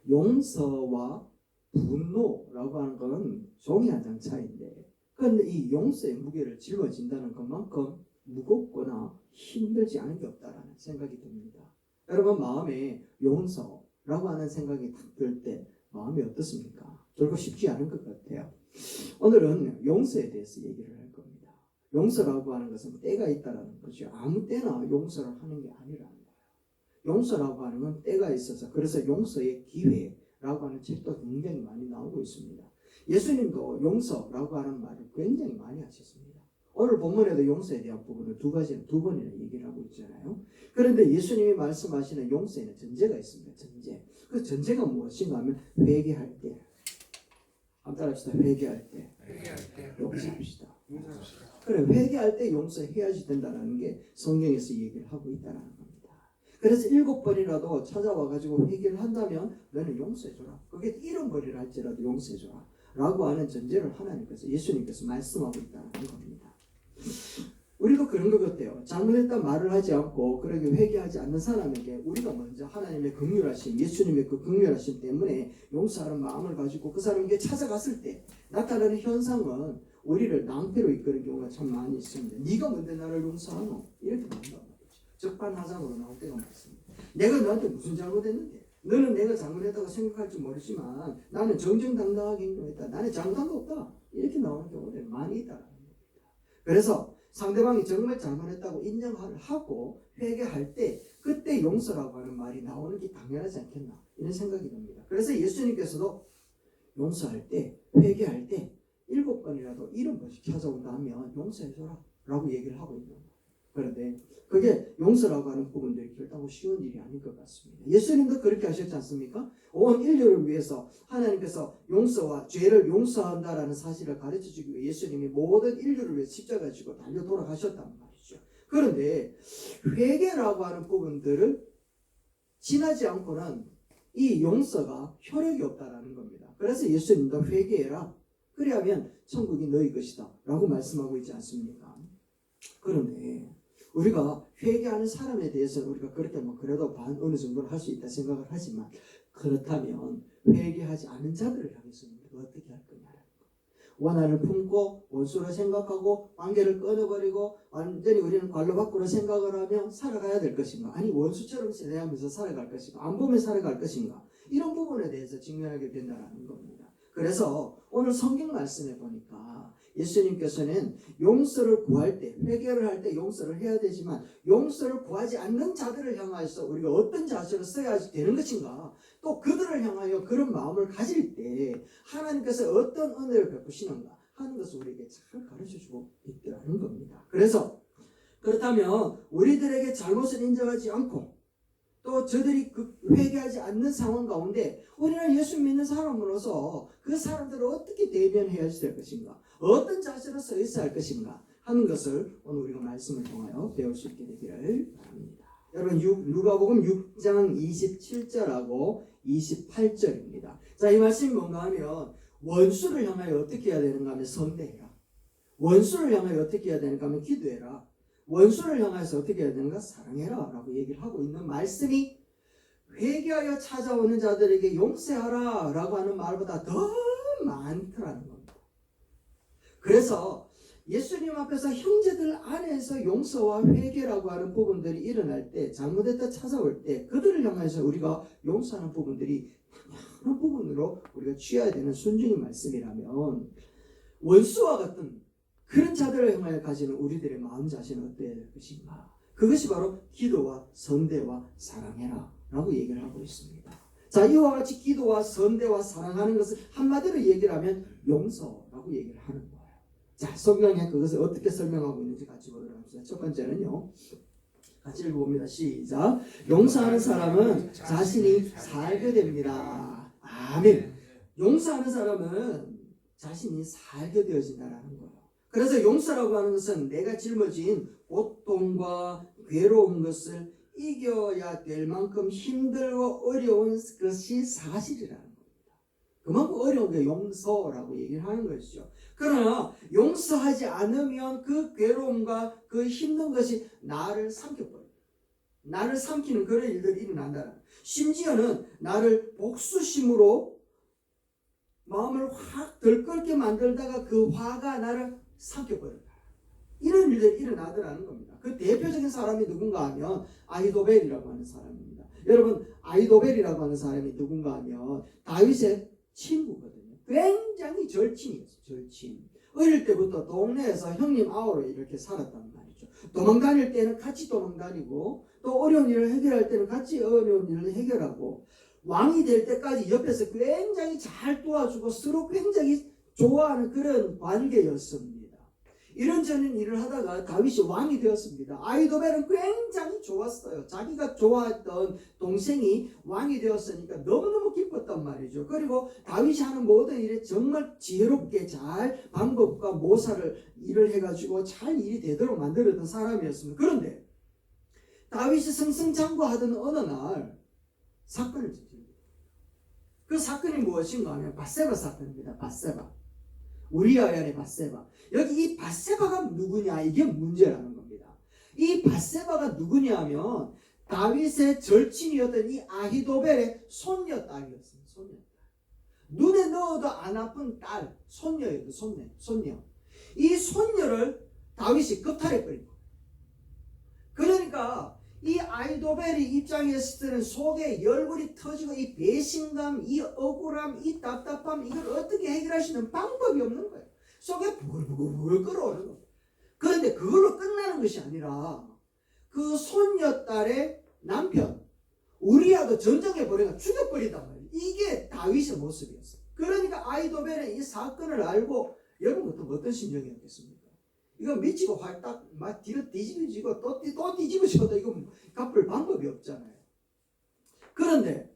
용서와 분노라고 하는 것은 종이 한 장 차이인데, 그런데 이 용서의 무게를 짊어진다는 것만큼 무겁거나 힘들지 않은 게 없다라는 생각이 듭니다. 여러분, 마음에 용서라고 하는 생각이 들 때 마음이 어떻습니까? 결코 쉽지 않은 것 같아요. 오늘은 용서에 대해서 얘기를 할 겁니다. 용서라고 하는 것은 때가 있다라는 거죠. 아무 때나 용서를 하는 게 아니라는 거예요. 용서라고 하는 건 때가 있어서, 그래서 용서의 기회라고 하는 책도 굉장히 많이 나오고 있습니다. 예수님도 용서라고 하는 말을 굉장히 많이 하셨습니다. 오늘 본문에도 용서에 대한 부분을 두 번이나 얘기를 하고 있잖아요. 그런데 예수님이 말씀하시는 용서에는 전제가 있습니다. 전제. 그 전제가 무엇인가 하면 회개할 때. 한번 따라합시다. 회개할 때 용서합시다. 그래, 회개할 때 용서해야지 된다는 게 성경에서 얘기를 하고 있다는 겁니다. 그래서 7번이라도 찾아와가지고 회개를 한다면 너는 용서해줘라. 그게 70번이라 할지라도 용서해줘라 라고 하는 전제를 하나님께서, 예수님께서 말씀하고 있다는 겁니다. 우리도 그런 것 같아요. 잘못했다 말을 하지 않고 그렇게 회개하지 않는 사람에게 우리가 먼저 하나님의 긍휼하심, 예수님의 그 긍휼하심 때문에 용서하는 마음을 가지고 그 사람에게 찾아갔을 때 나타나는 현상은 우리를 낭패로 이끄는 경우가 참 많이 있습니다. 네가 뭔데 나를 용서하노? 이렇게 나온단 말이죠. 적반하장으로 나올 때가 많습니다. 내가 너한테 무슨 잘못했는데? 너는 내가 잘못했다고 생각할지 모르지만 나는 정정당당하게 행동했다. 나는 잘못한 거 없다. 이렇게 나오는 경우들이 많이 있다는 겁니다. 그래서 상대방이 정말 잘못했다고 인정을 하고 회개할 때 그때 용서라고 하는 말이 나오는 게 당연하지 않겠나 이런 생각이 듭니다. 그래서 예수님께서도 용서할 때, 회개할 때 7번이라도 70번씩 찾아온다면 용서해줘라 라고 얘기를 하고 있는 거예요. 그런데 그게 용서라고 하는 부분들이 결단하고 쉬운 일이 아닌 것 같습니다. 예수님도 그렇게 하셨지 않습니까? 온 인류를 위해서 하나님께서 용서와 죄를 용서한다라는 사실을 가르쳐주기 위해 예수님이 모든 인류를 위해 십자가를 지고 달려 돌아가셨단 말이죠. 그런데 회개라고 하는 부분들을 지나지 않고는 이 용서가 효력이 없다라는 겁니다. 그래서 예수님도 회개해라. 그래야면 천국이 너희 것이다 라고 말씀하고 있지 않습니까? 그런데 우리가 회개하는 사람에 대해서는 우리가 그렇게 그래도 어느 정도는 할 수 있다 생각을 하지만, 그렇다면 회개하지 않은 자들을 향해서 우리가 어떻게 할 거냐라는 거. 원한을 품고 원수로 생각하고 관계를 끊어버리고 완전히 우리는 관로 밖으로 생각을 하며 살아가야 될 것인가, 아니 원수처럼 대하면서 살아갈 것인가, 안 보면 살아갈 것인가, 이런 부분에 대해서 직면하게 된다는 겁니다. 그래서 오늘 성경 말씀에 보니까 예수님께서는 용서를 구할 때, 회개를 할 때 용서를 해야 되지만 용서를 구하지 않는 자들을 향해서 우리가 어떤 자세를 써야 되는 것인가, 또 그들을 향하여 그런 마음을 가질 때 하나님께서 어떤 은혜를 베푸시는가 하는 것을 우리에게 잘 가르쳐주고 있더라는 겁니다. 그래서 그렇다면 우리들에게 잘못을 인정하지 않고 또 저들이 회개하지 않는 상황 가운데 우리는 예수 믿는 사람으로서 그 사람들을 어떻게 대변해야 될 것인가, 어떤 자세로 서 있어야 할 것인가 하는 것을 오늘 우리가 말씀을 통하여 배울 수 있게 되기를 바랍니다. 여러분, 누가복음 6장 27절하고 28절입니다. 자, 이 말씀이 뭔가 하면 원수를 향하여 어떻게 해야 되는가 하면 선대해라. 원수를 향하여 어떻게 해야 되는가 하면 기도해라. 원수를 향해서 어떻게 해야 되는가? 사랑해라 라고 얘기를 하고 있는 말씀이 회개하여 찾아오는 자들에게 용서하라 라고 하는 말보다 더 많더라는 겁니다. 그래서 예수님 앞에서 형제들 안에서 용서와 회개라고 하는 부분들이 일어날 때, 잘못했다 찾아올 때 그들을 향해서 우리가 용서하는 부분들이 당연한 부분으로 우리가 취해야 되는 순종의 말씀이라면, 원수와 같은 그런 자들을 향하여 가지는 우리들의 마음 자신은 어때야 될 것인가? 그것이 바로 기도와 선대와 사랑해라 라고 얘기를 하고 있습니다. 자, 이와 같이 기도와 선대와 사랑하는 것을 한마디로 얘기를 하면 용서라고 얘기를 하는 거예요. 자, 성경에 그것을 어떻게 설명하고 있는지 같이 보도록 합시다. 첫 번째는요, 같이 읽어봅니다. 시작. 용서하는 사람은 자신이 살게 됩니다. 아멘. 용서하는 사람은 자신이 살게 되어진다라는 거예요. 그래서 용서라고 하는 것은 내가 짊어진 고통과 괴로운 것을 이겨야 될 만큼 힘들고 어려운 것이 사실이라는 겁니다. 그만큼 어려운 게 용서라고 얘기를 하는 것이죠. 그러나 용서하지 않으면 그 괴로움과 그 힘든 것이 나를 삼켜버려요. 나를 삼키는 그런 일들이 일어난다. 심지어는 나를 복수심으로 마음을 확 들끓게 만들다가 그 화가 나를 삼켜버린다. 이런 일들이 일어나더라는 겁니다. 그 대표적인 사람이 누군가 하면 아히도벨이라고 하는 사람입니다. 여러분, 아히도벨이라고 하는 사람이 누군가 하면 다윗의 친구거든요. 굉장히 절친이었어요. 절친. 어릴 때부터 동네에서 형님 아우로 이렇게 살았단 말이죠. 도망 다닐 때는 같이 도망 다니고 또 어려운 일을 해결할 때는 같이 어려운 일을 해결하고 왕이 될 때까지 옆에서 굉장히 잘 도와주고 서로 굉장히 좋아하는 그런 관계였습니다. 이런저런 일을 하다가 다윗이 왕이 되었습니다. 아히도벨은 굉장히 좋았어요. 자기가 좋아했던 동생이 왕이 되었으니까 너무너무 기뻤단 말이죠. 그리고 다윗이 하는 모든 일에 정말 지혜롭게 잘 방법과 모사를 일을 해가지고 잘 일이 되도록 만들었던 사람이었습니다. 그런데 다윗이 승승장구하던 어느 날 사건을 저집니다. 그 사건이 무엇인가 하면 밧세바 사건입니다. 밧세바. 우리아의 아내 밧세바. 여기 이 밧세바가 누구냐, 이게 문제라는 겁니다. 이 밧세바가 누구냐 하면 다윗의 절친이었던 이 아히도벨의 손녀딸이었습니다. 손녀딸. 눈에 넣어도 안 아픈 딸, 손녀예요. 손녀. 이 손녀를 다윗이 겁탈해버린 거예요. 그러니까 이 아히도벨이 입장에서 때는 속에 열불이 터지고 이 배신감, 이 억울함, 이 답답함, 이걸 어떻게 해결할 수 있는 방법이 없는 거예요. 속에 부글부글 끓어오르는 거예요. 그런데 그걸로 끝나는 것이 아니라 그 손녀딸의 남편 우리아도 전쟁에 보내가 죽여버리단 말이에요. 이게 다윗의 모습이었어요. 그러니까 아히도벨은 이 사건을 알고 여러분 어떤 심정이었겠습니까? 이거 미치고 활딱 막 뒤로 뒤집어지고 또 뒤집어져도 이거 갚을 방법이 없잖아요. 그런데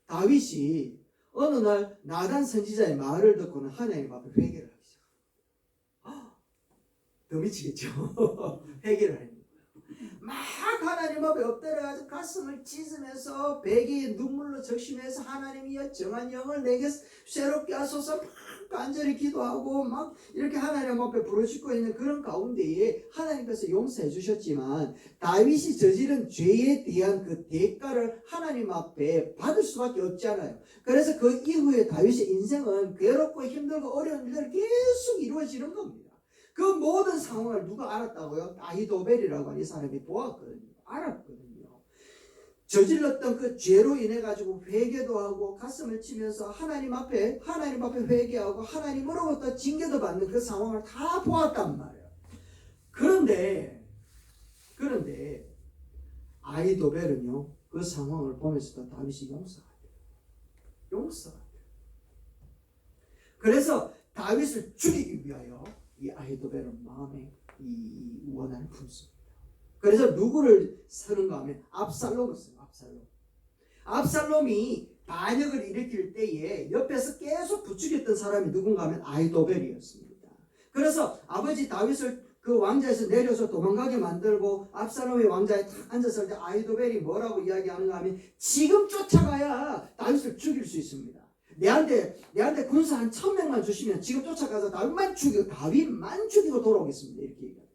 다윗이 어느 날 나단 선지자의 말을 듣고는 하나님 앞에 회개를 하기 시작합니다. 더 미치겠죠. 회개를 하는 거예요. 막 하나님 앞에 엎드려가지고 가슴을 찢으면서 베개에 눈물로 적시면서 하나님이여 정한 영을 내게 새롭게 하소서 막 간절히 기도하고 막 이렇게 하나님 앞에 부르짖고 있는 그런 가운데에 하나님께서 용서해 주셨지만 다윗이 저지른 죄에 대한 그 대가를 하나님 앞에 받을 수밖에 없잖아요. 그래서 그 이후에 다윗의 인생은 괴롭고 힘들고 어려운 일들이 계속 이루어지는 겁니다. 그 모든 상황을 누가 알았다고요? 아히도벨이라고 하는 이 사람이 보았거든요. 알았거든요. 저질렀던 그 죄로 인해 가지고 회개도 하고 가슴을 치면서 하나님 앞에 회개하고 하나님으로부터 징계도 받는 그 상황을 다 보았단 말이에요. 그런데 아히도벨은요 그 상황을 보면서도 다윗이 용서가 돼요. 그래서 다윗을 죽이기 위하여 이 아히도벨은 마음에 이 원한을 품습니다. 그래서 누구를 쓰는가 하면 압살롬을 써요. 압살롬이 반역을 일으킬 때에 옆에서 계속 부추겼던 사람이 누군가 하면 아히도벨이었습니다. 그래서 아버지 다윗을 그 왕자에서 내려서 도망가게 만들고 압살롬이 왕자에 탁 앉았을 때 아히도벨이 뭐라고 이야기하는가 하면 지금 쫓아가야 다윗을 죽일 수 있습니다. 내한테 군사 한 1000명만 주시면 지금 쫓아가서 다윗만 죽이고 돌아오겠습니다. 이렇게 얘기합니다.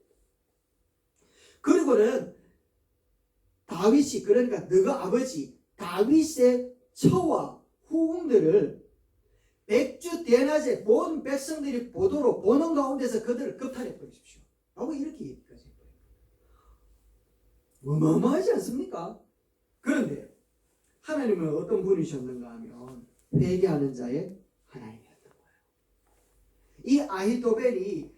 그리고는 다윗이 그러니까 너가 아버지 다윗의 처와 후궁들을 백주 대낮에 본 백성들이 보도록 보는 가운데서 그들을 겁탈해 버리십시오. 라고 이렇게 얘기까지 했어요. 어마어마하지 않습니까? 그런데 하나님은 어떤 분이셨는가 하면 회개하는 자의 하나님이었던 거예요. 이 아히도벨이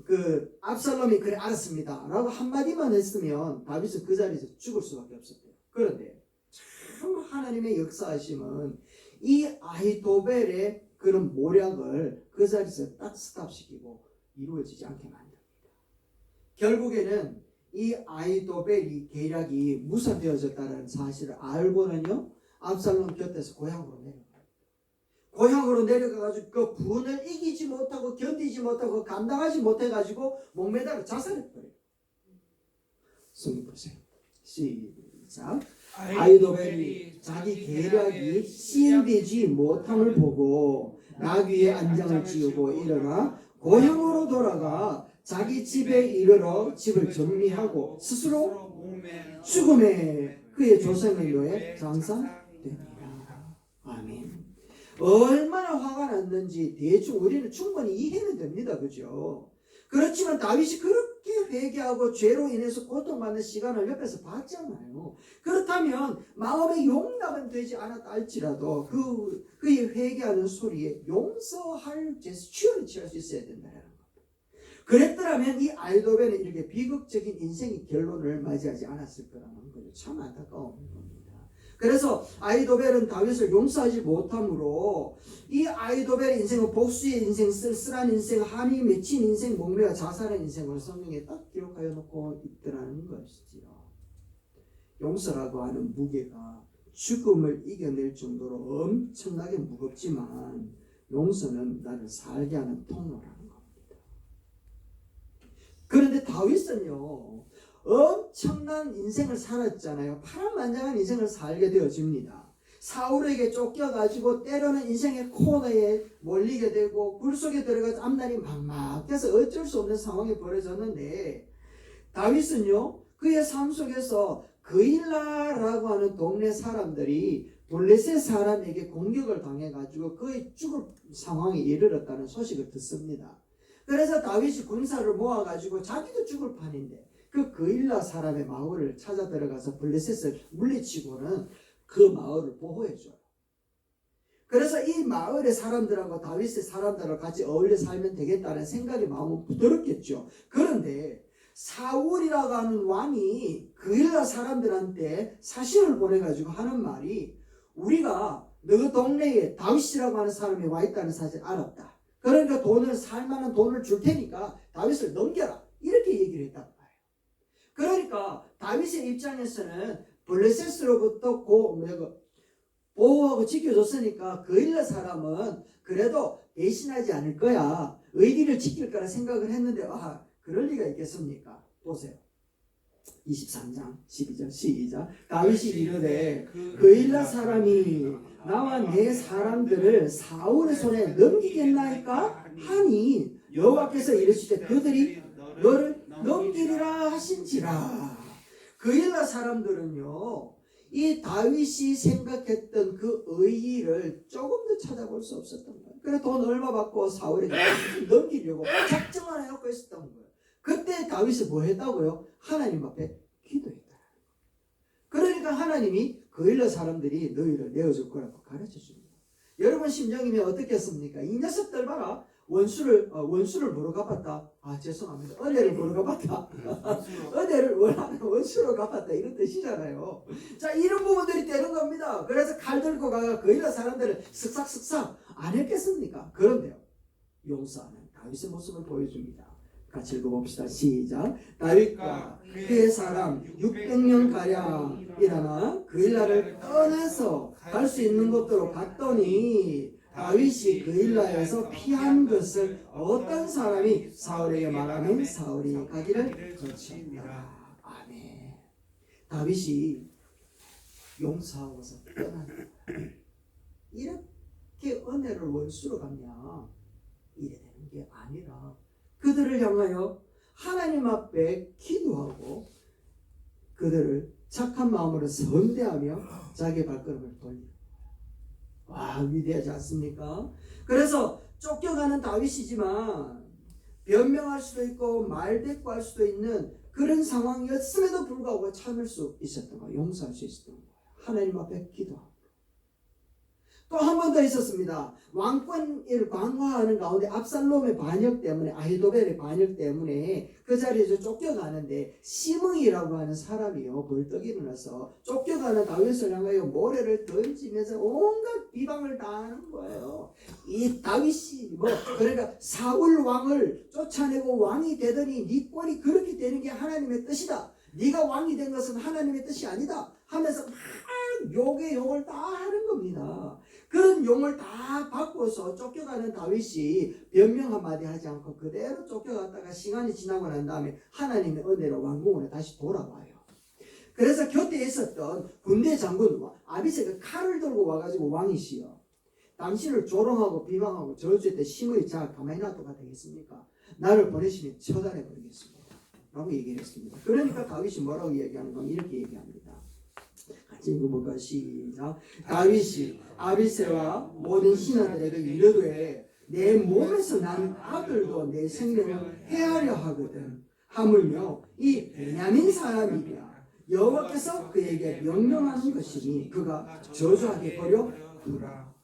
그 압살롬이 그래 알았습니다 라고 한마디만 했으면 다윗은 그 자리에서 죽을 수밖에 없었대요. 그런데 참 하나님의 역사하심은 이 아히도벨의 그런 모략을 그 자리에서 딱 스탑시키고 이루어지지 않게 만듭니다. 결국에는 이 아히도벨이 계략이 무산되어졌다는 사실을 알고는요 압살롬 곁에서 고향으로 내려가가지고 그 분을 이기지 못하고 견디지 못하고 감당하지 못해가지고 목매달아 자살해버려요. 성경 보세요. 시작. 아히도벨이 자기 계략이 시행되지 못함을 보고 나귀의 안장을 지우고 일어나 고향으로 돌아가 자기 집에 이르러 집을 정리하고 스스로 죽음에 그의 조상의 묘에 장사됩니다. 아멘. 얼마나 화가 났는지 대충 우리는 충분히 이해는 됩니다. 그죠? 그렇지만 다윗이 그렇게 회개하고 죄로 인해서 고통받는 시간을 옆에서 봤잖아요. 그렇다면 마음의 용납은 되지 않았다 할지라도 그의 회개하는 소리에 용서할 제스처를 취할 수 있어야 된다는 겁니다. 그랬더라면 이 아이도벨은 이렇게 비극적인 인생의 결론을 맞이하지 않았을 거라는 거죠. 참 안타까운 겁니다. 그래서 아이도벨은 다윗을 용서하지 못함으로 이 아이도벨의 인생은 복수의 인생, 쓸쓸한 인생, 한이 맺힌 인생, 목매와 자살한 인생으로 성경에 딱 기록하여 놓고 있더라는 것이지요. 용서라고 하는 무게가 죽음을 이겨낼 정도로 엄청나게 무겁지만 용서는 나를 살게 하는 통로라는 겁니다. 그런데 다윗은요, 엄청난 인생을 살았잖아요. 파란만장한 인생을 살게 되어집니다. 사울에게 쫓겨가지고 때로는 인생의 코너에 몰리게 되고 굴 속에 들어가서 앞날이 막막해서 어쩔 수 없는 상황이 벌어졌는데 다윗은요, 그의 삶 속에서 그일라라고 하는 동네 사람들이 블레셋 사람에게 공격을 당해가지고 거의 죽을 상황에 이르렀다는 소식을 듣습니다. 그래서 다윗이 군사를 모아가지고 자기도 죽을 판인데 그 그일라 사람의 마을을 찾아 들어가서 블레셋을 물리치고는 그 마을을 보호해줘요. 그래서 이 마을의 사람들하고 다윗의 사람들하고 같이 어울려 살면 되겠다는 생각이 마음은 부드럽겠죠. 그런데 사울이라고 하는 왕이 그일라 사람들한테 사신을 보내가지고 하는 말이 우리가 너 동네에 다윗이라고 하는 사람이 와 있다는 사실을 알았다. 그러니까 살만한 돈을 줄 테니까 다윗을 넘겨라. 이렇게 얘기를 했단 말이에요. 그러니까 다윗의 입장에서는 블레셋으로부터 보호하고 지켜줬으니까 그일라 사람은 그래도 배신하지 않을 거야. 의리를 지킬 거라 생각을 했는데 그럴 리가 있겠습니까? 보세요. 23장 12절 시작. 다윗이 이르되 그일라 사람이 나와 내 사람들을 사울의 손에 넘기겠나이까 하니 여호와께서 이르시되 그들이 너를 넘기리라 하신지라. 그일라 사람들은요, 이 다윗이 생각했던 그 의의를 조금도 찾아볼 수 없었던 거예요. 그래 돈 얼마 받고 사울에게 넘기려고 작정을 해놓고 있었던 거예요. 그때 다윗이 뭐 했다고요? 하나님 앞에 기도했다. 그러니까 하나님이 그일라 사람들이 너희를 내어줄 거라고 가르쳐 줍니다. 여러분 심정이면 어떻겠습니까? 이 녀석들 봐라. 원수를 뭐로 갚았다? 죄송합니다. 은혜를 뭐로 갚았다? 은혜를 원하는 원수로 갚았다. 이런 뜻이잖아요. 자, 이런 부분들이 되는 겁니다. 그래서 칼 들고 가가 그일라 사람들을 쓱싹쓱싹 안 했겠습니까? 그런데요, 용서하는 다윗의 모습을 보여줍니다. 같이 읽어봅시다. 시작. 다윗과 그의 사람 600명 가량 일어나 그일라를 떠나서 갈 수 있는 곳으로 갔더니 다윗이 그일라에서 피한 것을 어떤 사람이 사울에게 말하면 사울이 가기를 거쳤다. 아멘. 다윗이 용서하고서 떠나는 거야. 이렇게 은혜를 원수로 갚냐? 이래 되는 게 아니라 그들을 향하여 하나님 앞에 기도하고 그들을 착한 마음으로 선대하며 자기 발걸음을 돌리는 와, 위대하지 않습니까? 그래서 쫓겨가는 다윗이지만 변명할 수도 있고 말대꾸할 수도 있는 그런 상황이었음에도 불구하고 참을 수 있었던 거예요. 용서할 수 있었던 거예요. 하나님 앞에 기도하고. 또 한 번 더 있었습니다. 왕권을 강화하는 가운데 압살롬의 반역 때문에, 아히도벨의 반역 때문에 그 자리에서 쫓겨가는데 시므이라고 하는 사람이요, 벌떡 일어나서 쫓겨가는 다윗을 향하여 모래를 던지면서 온갖 비방을 당하는 거예요. 이 다윗이 그러니까 사울 왕을 쫓아내고 왕이 되더니 네 꼴이 그렇게 되는 게 하나님의 뜻이다. 네가 왕이 된 것은 하나님의 뜻이 아니다 하면서 막 욕의 욕을 다 하는 겁니다. 그런 용을 다 받고서 쫓겨가는 다윗이 변명 한마디 하지 않고 그대로 쫓겨갔다가 시간이 지나고 난 다음에 하나님의 은혜로 왕궁으로 다시 돌아와요. 그래서 곁에 있었던 군대 장군 아비새가 칼을 들고 와가지고 왕이시여 당신을 조롱하고 비방하고 저주할 때 심의 자 가만히 놔둬가 되겠습니까? 나를 보내시면 처단해 버리겠습니다. 라고 얘기를 했습니다. 그러니까 다윗이 뭐라고 얘기하는 건 이렇게 얘기합니다. 같이 읽어볼까? 시작. 다윗이 아비새와 모든 신하들에게 이르되 내 몸에서 난 아들도 내 생명을 해하려 하거든. 하물며 이 베냐민 사람이랴 여호와께서 그에게 명령하는 것이니 그가 저주하게 버려 두라.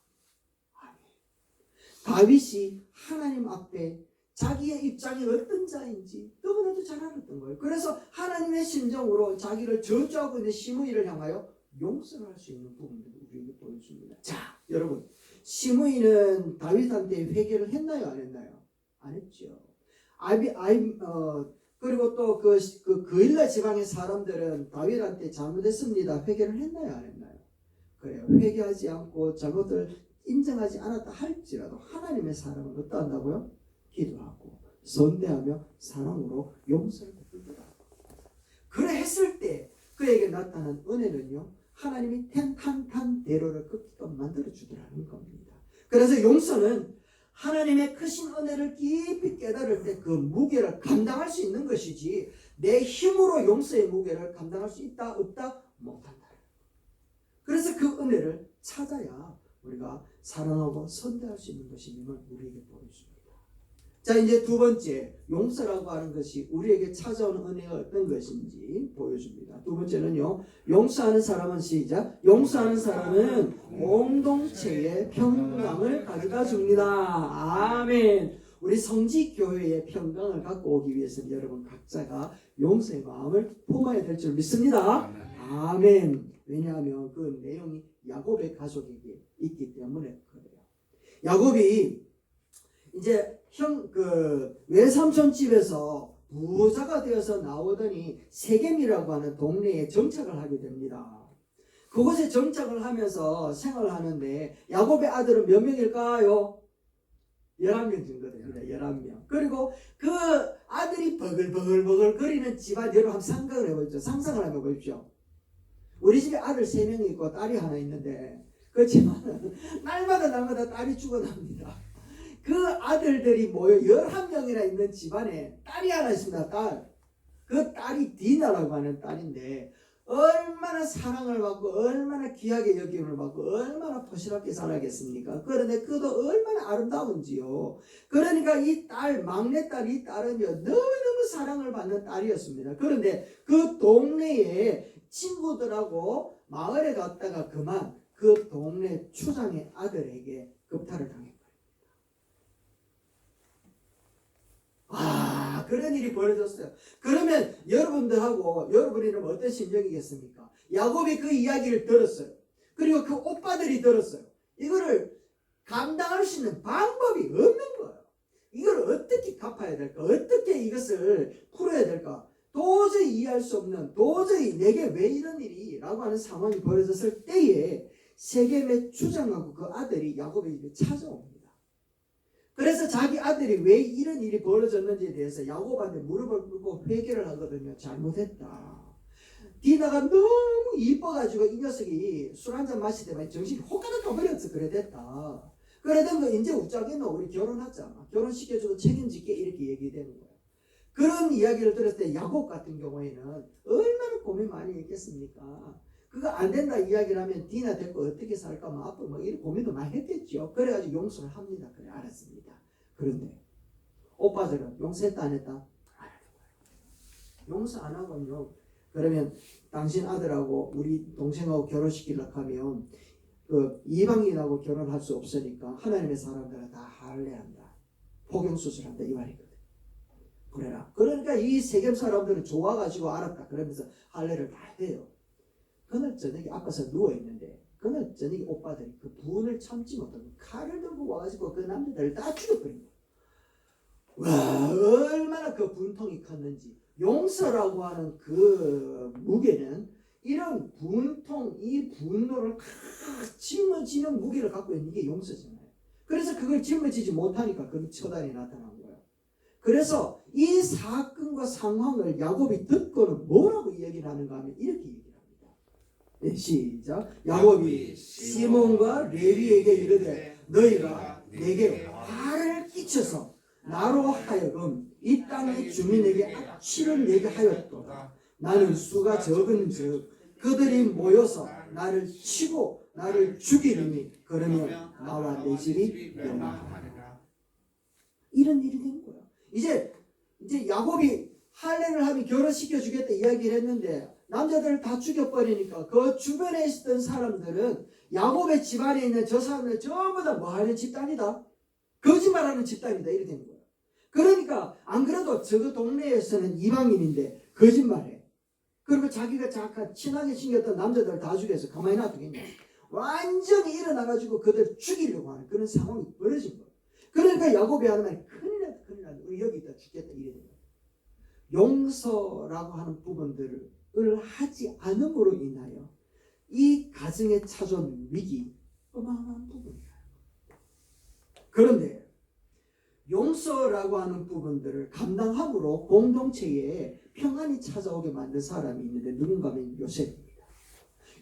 다윗이 하나님 앞에 자기의 입장이 어떤 자인지 너무나도 잘 알았던 거예요. 그래서 하나님의 심정으로 자기를 저주하고 있는 시므이를 향하여 용서를 할 수 있는 부분들을 우리에게 보여줍니다. 자, 여러분, 시므이는 다윗한테 회개를 했나요, 안 했나요? 안 했죠. 그리고 또 그일라 지방의 사람들은 다윗한테 잘못했습니다. 회개를 했나요, 안 했나요? 그래요. 회개하지 않고 잘못을 인정하지 않았다 할지라도 하나님의 사람은 어떠한다고요? 기도하고 선대하며 사랑으로 용서를 베풀더라. 그래 했을 때 그에게 나타난 은혜는요, 하나님이 탄탄대로를 끄기껏 만들어 주더라는 겁니다. 그래서 용서는 하나님의 크신 은혜를 깊이 깨달을 때 그 무게를 감당할 수 있는 것이지 내 힘으로 용서의 무게를 감당할 수 있다 없다 못한다. 그래서 그 은혜를 찾아야 우리가 사랑하고 선대할 수 있는 것임을 우리에게 보여줍니다. 자, 이제 두 번째, 용서라고 하는 것이 우리에게 찾아오는 은혜가 어떤 것인지 보여줍니다. 두 번째는요, 용서하는 사람은 시작. 용서하는 사람은 공동체의 평강을 가져다 줍니다. 아멘. 우리 성지교회의 평강을 갖고 오기 위해서는 여러분 각자가 용서의 마음을 품어야 될 줄 믿습니다. 아멘. 왜냐하면 그 내용이 야곱의 가족에게 있기 때문에 그래요. 야곱이 이제 외삼촌 집에서 부자가 되어서 나오더니 세겜이라고 하는 동네에 정착을 하게 됩니다. 그곳에 정착을 하면서 생활을 하는데 야곱의 아들은 몇 명일까요? 11명 정도 됩니다. 11명. 그리고 그 아들이 버글버글 거리는 집안 여러분 한번 상상을 해보십시오. 상상을 한번 해보십시오. 우리 집에 아들 3명이 있고 딸이 하나 있는데 그 집안은 날마다 딸이 죽어납니다. 그 아들들이 모여 11명이나 있는 집안에 딸이 하나 있습니다. 딸. 그 딸이 디나라고 하는 딸인데 얼마나 사랑을 받고 얼마나 귀하게 여김을 받고 얼마나 포시럽게 살아겠습니까? 그런데 그도 얼마나 아름다운지요. 그러니까 이 딸, 막내딸, 이 딸은요 너무너무 사랑을 받는 딸이었습니다. 그런데 그 동네에 친구들하고 마을에 갔다가 그만 그 동네 추장의 아들에게 겁탈을 당했고 그런 일이 벌어졌어요. 그러면 여러분이라면 어떤 심정이겠습니까? 야곱이 그 이야기를 들었어요. 그리고 그 오빠들이 들었어요. 이거를 감당할 수 있는 방법이 없는 거예요. 이걸 어떻게 갚아야 될까? 어떻게 이것을 풀어야 될까? 도저히 이해할 수 없는, 도저히 내게 왜 이런 일이? 라고 하는 상황이 벌어졌을 때에 세겜의 주장하고 그 아들이 야곱의 집에 찾아옵니다. 그래서 자기 아들이 왜 이런 일이 벌어졌는지에 대해서 야곱한테 무릎을 꿇고 회개를 하거든요. 잘못했다. 디나가 너무 이뻐가지고 이 녀석이 술 한잔 마실 때만 정신이 호가닥 가버렸어. 그래 됐다. 그러던 거 이제 웃자기는 우리 결혼하자. 결혼시켜주고 책임질게 이렇게 얘기되는 거예요. 그런 이야기를 들었을 때 야곱 같은 경우에는 얼마나 고민 많이 했겠습니까? 그거 안 된다 이야기를 하면 디나 데리고 어떻게 살까 앞으로 이런 고민도 많이 했겠죠. 그래가지고 용서를 합니다. 그래 알았습니다. 그런데 오빠들은 용서했다 안 했다? 안 하는 거예요. 용서 안 하면요. 그러면 당신 아들하고 우리 동생하고 결혼시키려고 하면 그 이방인하고 결혼할 수 없으니까 하나님의 사람들은 다 할례한다. 포경수술한다 이 말이거든. 그래라. 그러니까 이 세겜 사람들은 좋아가지고 알았다. 그러면서 할례를 다 해요. 그날 저녁에 아파서 누워있는데 그날 저녁에 오빠들이 그 분을 참지 못하고 칼을 들고 와가지고 그 남자들을 다 죽여버린 거예요. 와 얼마나 그 분통이 컸는지. 용서라고 하는 그 무게는 이런 분통, 이 분노를 짊어지는 무게를 갖고 있는 게 용서잖아요. 그래서 그걸 짊어지지 못하니까 그 처단이 나타난 거예요. 그래서 이 사건과 상황을 야곱이 듣고는 뭐라고 얘기를 하는가 하면 이렇게 얘기합니다. 네, 시작. 야곱이 시몬과 레위에게 이르되 너희가 내게 화를 끼쳐서 나로 하여금 이 땅의 주민에게 악취를 내게 하였도다. 나는 수가 적은즉 그들이 모여서 나를 치고 나를 죽이리니 그러면 나와 내 집이 멸망하리라. 이런 일이 된 거야. 이제 야곱이 할례를 하면 결혼시켜 주겠다 이야기를 했는데 남자들을 다 죽여버리니까 그 주변에 있었던 사람들은 야곱의 집안에 있는 저 사람들 전부 다 뭐하는 집단이다? 거짓말하는 집단이다. 이렇게 된 거야. 그러니까 안 그래도 저 동네에서는 이방인인데 거짓말해. 그리고 자기가 잠깐 친하게 생겼던 남자들 다 죽여서 가만히 놔두겠냐. 완전히 일어나가지고 그들 죽이려고 하는 그런 상황이 벌어진 거야. 그러니까 야곱이 하는 말이 큰일 났다. 우리 여기 있다 죽겠다 이래 된 거야. 용서라고 하는 부분들을 하지 않음으로 인하여 이 가정에 찾아온 위기 어마어마한 부분이에요. 그런데 용서라고 하는 부분들을 감당함으로 공동체에 평안이 찾아오게 만든 사람이 있는데 누군가 하면 요셉입니다.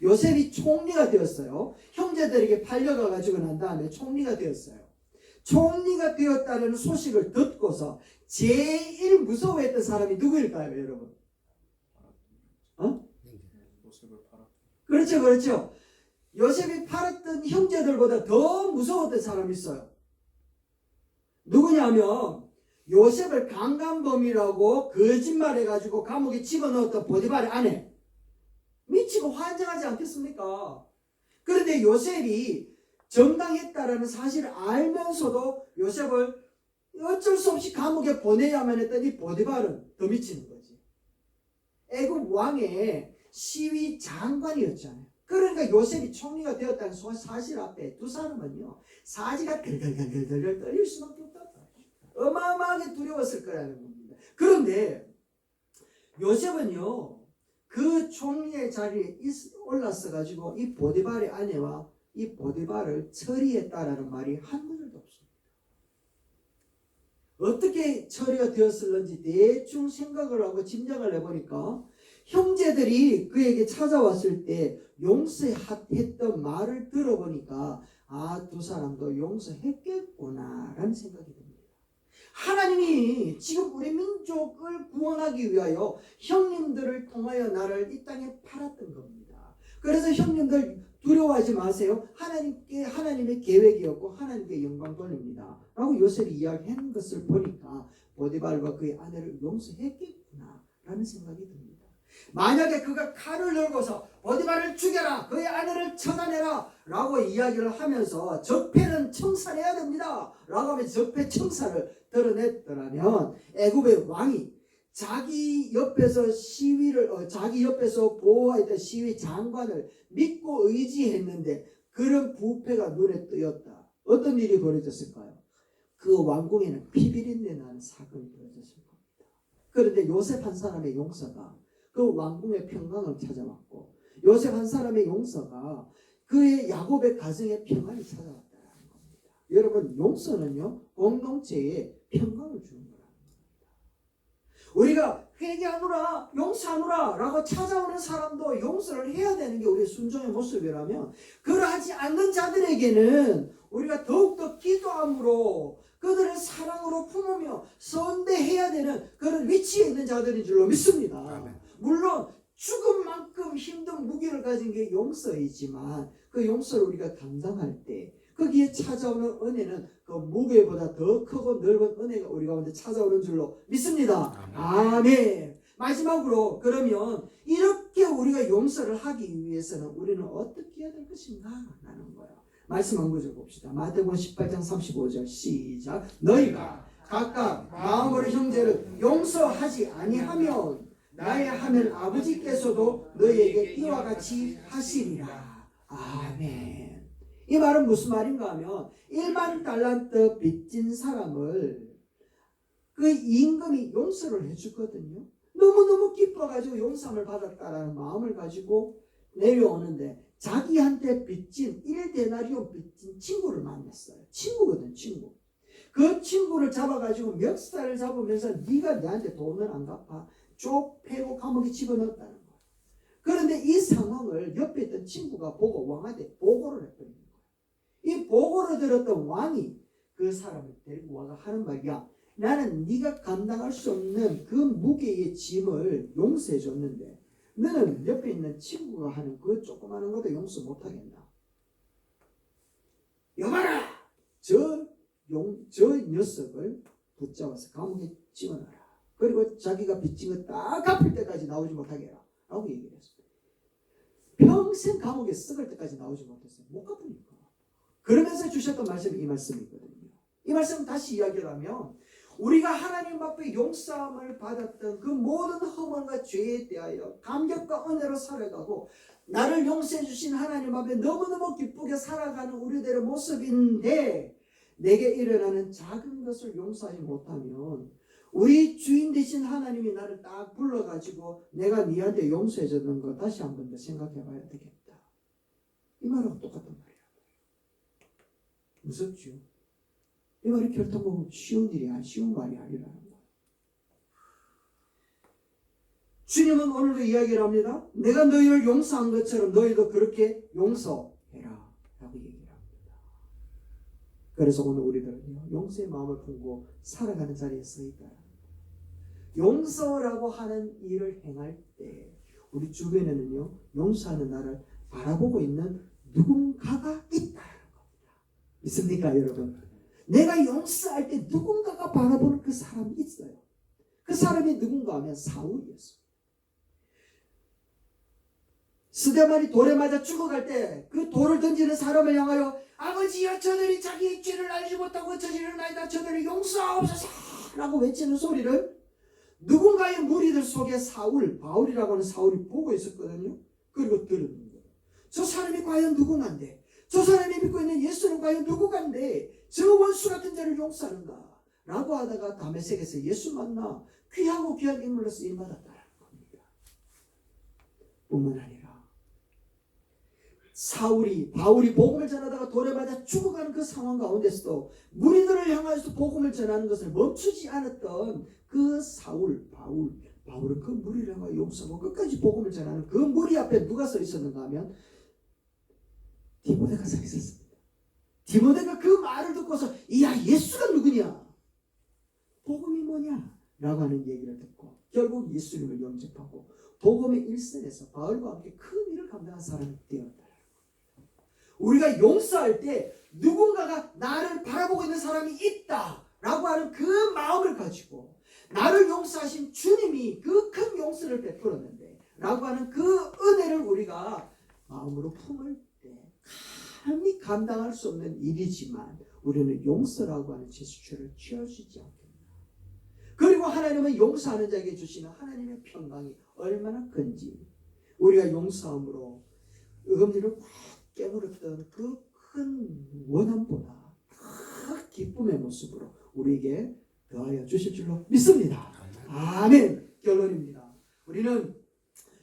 요셉이 총리가 되었어요. 형제들에게 팔려가가지고 난 다음에 총리가 되었어요. 총리가 되었다는 소식을 듣고서 제일 무서워했던 사람이 누구일까요, 여러분? 그렇죠. 요셉이 팔았던 형제들보다 더 무서웠던 사람이 있어요. 누구냐면 요셉을 강간범이라고 거짓말해가지고 감옥에 집어넣었던 보디발의 아내. 미치고 환장하지 않겠습니까? 그런데 요셉이 정당했다라는 사실을 알면서도 요셉을 어쩔 수 없이 감옥에 보내야만 했더니 보디발은 더 미치는 거지. 애굽 왕의 시위 장관이었잖아요. 그러니까 요셉이 총리가 되었다는 사실 앞에 두 사람은요 사지가 덜덜덜덜 떨릴 수밖에 없다. 어마어마하게 두려웠을 거라는 겁니다. 그런데 요셉은요 그 총리의 자리에 올랐어 가지고 이 보디발의 아내와 이 보디발을 처리했다라는 말이 한 구절도 없습니다. 어떻게 처리가 되었을는지 대충 생각을 하고 짐작을 해보니까 형제들이 그에게 찾아왔을 때 용서했던 말을 들어보니까 아, 두 사람도 용서했겠구나 라는 생각이 듭니다. 하나님이 지금 우리 민족을 구원하기 위하여 형님들을 통하여 나를 이 땅에 팔았던 겁니다. 그래서 형님들 두려워하지 마세요. 하나님의 계획이었고 하나님께 영광 돌립니다 라고 요셉이 이야기한 것을 보니까 보디발과 그의 아내를 용서했겠구나 라는 생각이 듭니다. 만약에 그가 칼을 들고서 보디발을 죽여라, 그의 아내를 처단해라 라고 이야기를 하면서 적폐는 청산해야 됩니다 라고 하면서 적폐 청산을 드러냈더라면 애굽의 왕이 자기 옆에서 자기 옆에서 보호했던 시위 장관을 믿고 의지했는데 그런 부패가 눈에 띄었다. 어떤 일이 벌어졌을까요? 그 왕궁에는 피비린내 나는 사건이 벌어졌을 겁니다. 그런데 요셉 한 사람의 용서가 그 왕궁의 평강을 찾아왔고 요셉 한 사람의 용서가 그의 야곱의 가정의 평안이 찾아왔다는 겁니다. 여러분 용서는요 공동체에 평강을 주는 거라는 겁니다. 우리가 회개하노라 용서하노라 라고 찾아오는 사람도 용서를 해야 되는 게 우리의 순종의 모습이라면 그러하지 않는 자들에게는 우리가 더욱더 기도함으로 그들을 사랑으로 품으며 선대해야 되는 그런 위치에 있는 자들인 줄로 믿습니다. 아멘. 물론 죽음만큼 힘든 무게를 가진 게 용서이지만 그 용서를 우리가 감당할 때 거기에 찾아오는 은혜는 그 무게보다 더 크고 넓은 은혜가 우리 가운데 찾아오는 줄로 믿습니다. 아멘. 마지막으로 그러면 이렇게 우리가 용서를 하기 위해서는 우리는 어떻게 해야 될 것인가 라는 거예요. 말씀 한 구절 봅시다. 마태복음 18장 35절 시작. 너희가 각각 마음으로 형제를 용서하지 아니하면 나의 하늘 아버지께서도 너희에게 이와 같이 하시리라. 아멘. 이 말은 무슨 말인가 하면 1만 달란트 빚진 사람을 그 임금이 용서를 해주거든요. 너무너무 기뻐가지고 용서를 받았다라는 마음을 가지고 내려오는데 자기한테 빚진 1데나리온 빚진 친구를 만났어요. 친구거든, 친구. 그 친구를 잡아가지고 멱살을 잡으면서 네가 나한테 돈을 안 갚아 쪽 패고 감옥에 집어넣었다는 거예요. 그런데 이 상황을 옆에 있던 친구가 보고 왕한테 보고를 했거든요. 이 보고를 마음으로 들었던 왕이 그 사람을 데리고 와가 하는 말이야. 나는 네가 감당할 수 없는 그 무게의 짐을 용서해 줬는데 너는 옆에 있는 친구가 하는 그 조그마한 것도 용서 못하겠나? 여봐라! 저 녀석을 붙잡아서 감옥에 집어넣어라. 그리고 자기가 빚진 거 딱 갚을 때까지 나오지 못하게 해라. 라고 얘기를 했어요. 평생 감옥에 썩을 때까지 나오지 못했어요. 못 갚으니까. 그러면서 주셨던 말씀이 이 말씀이거든요. 이 말씀은 다시 이야기를 하면 우리가 하나님 앞에 용서함을 받았던 그 모든 허물과 죄에 대하여 감격과 은혜로 살아가고 나를 용서해 주신 하나님 앞에 너무너무 기쁘게 살아가는 우리들의 모습인데 내게 일어나는 작은 것을 용서하지 못하면 우리 주인 되신 하나님이 나를 딱 불러가지고 내가 네한테 용서해 줬는 거 다시 한 번 더 생각해 봐야 되겠다. 이 말하고 똑같단 말이야. 무섭죠? 이 말이 결코 쉬운 일이 쉬운 말이 아니라는 거예요. 주님은 오늘도 이야기를 합니다. 내가 너희를 용서한 것처럼 너희도 그렇게 용서해라 라고 얘기를 합니다. 그래서 오늘 우리들은요 용서의 마음을 품고 살아가는 자리에 서 있다. 용서라고 하는 일을 행할 때 우리 주변에는요 용서하는 나를 바라보고 있는 누군가가 있다는 겁니다. 있습니까 여러분? 내가 용서할 때 누군가가 바라보는 그 사람이 있어요. 그 사람이 누군가 하면 사울이었어요. 스데반이 돌에 맞아 죽어갈 때 그 돌을 던지는 사람을 향하여 아버지여 저들이 자기의 죄를 알지 못하고 저지르나이다 저들을 용서하옵소서 라고 외치는 소리를 누군가의 무리들 속에 바울이라고 하는 사울이 보고 있었거든요. 그리고 들은 거예요. 저 사람이 과연 누구간데? 저 사람이 믿고 있는 예수는 과연 누구간데? 저 원수 같은 자를 용서하는가? 라고 하다가 다메섹에서 예수 만나 귀하고 귀한 인물로 쓰임받았다는 겁니다. 뿐만 아니라 바울이 복음을 전하다가 돌에 맞아 죽어가는 그 상황 가운데서도 무리들을 향하여서 복음을 전하는 것을 멈추지 않았던 그 바울은 그 무리를 향하여 용서하고 끝까지 복음을 전하는 그 무리 앞에 누가 서 있었는가 하면 디모데가 서 있었습니다. 디모데가 그 말을 듣고서 이야 예수가 누구냐? 복음이 뭐냐? 라고 하는 얘기를 듣고 결국 예수님을 영접하고 복음의 일선에서 바울과 함께 큰 일을 감당한 사람이 되었다. 우리가 용서할 때 누군가가 나를 바라보고 있는 사람이 있다라고 하는 그 마음을 가지고 나를 용서하신 주님이 그 큰 용서를 베풀었는데 라고 하는 그 은혜를 우리가 마음으로 품을 때 감히 감당할 수 없는 일이지만 우리는 용서라고 하는 제스처를 취할 수 있지 않겠나. 그리고 하나님은 용서하는 자에게 주시는 하나님의 평강이 얼마나 큰지 우리가 용서함으로 어금니를 꽉 깨물었던 그 큰 원함보다 큰 기쁨의 모습으로 우리에게 더하여 주실 줄로 믿습니다. 아멘. 결론입니다. 우리는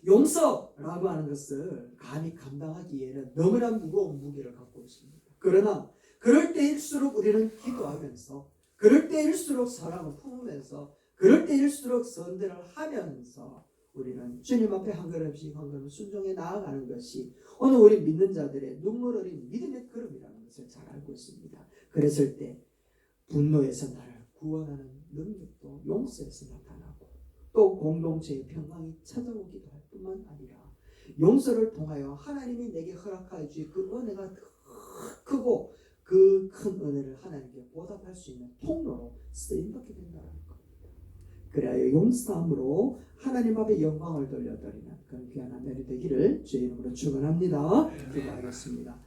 용서라고 하는 것을 감히 감당하기에는 너무나 무거운 무게를 갖고 있습니다. 그러나 그럴 때일수록 우리는 기도하면서 그럴 때일수록 사랑을 품으면서 그럴 때일수록 선대를 하면서 우리는 주님 앞에 한 걸음씩 한 걸음 순종해 나아가는 것이 오늘 우리 믿는 자들의 눈물 어린 믿음의 걸음이라는 것을 잘 알고 있습니다. 그랬을 때 분노에서 나를 구원하는 능력도 용서에서 나타나고 또 공동체의 평강이 찾아오기도 할 뿐만 아니라 용서를 통하여 하나님이 내게 허락하여 주신 그 은혜가 크고 그 큰 은혜를 하나님께 보답할 수 있는 통로로 쓰임받게 된다는 겁니다. 그래야 용서함으로 하나님 앞에 영광을 돌려드리는 그런 귀한 한 날이 되기를 주의 이름으로 축원합니다. 기도하겠습니다.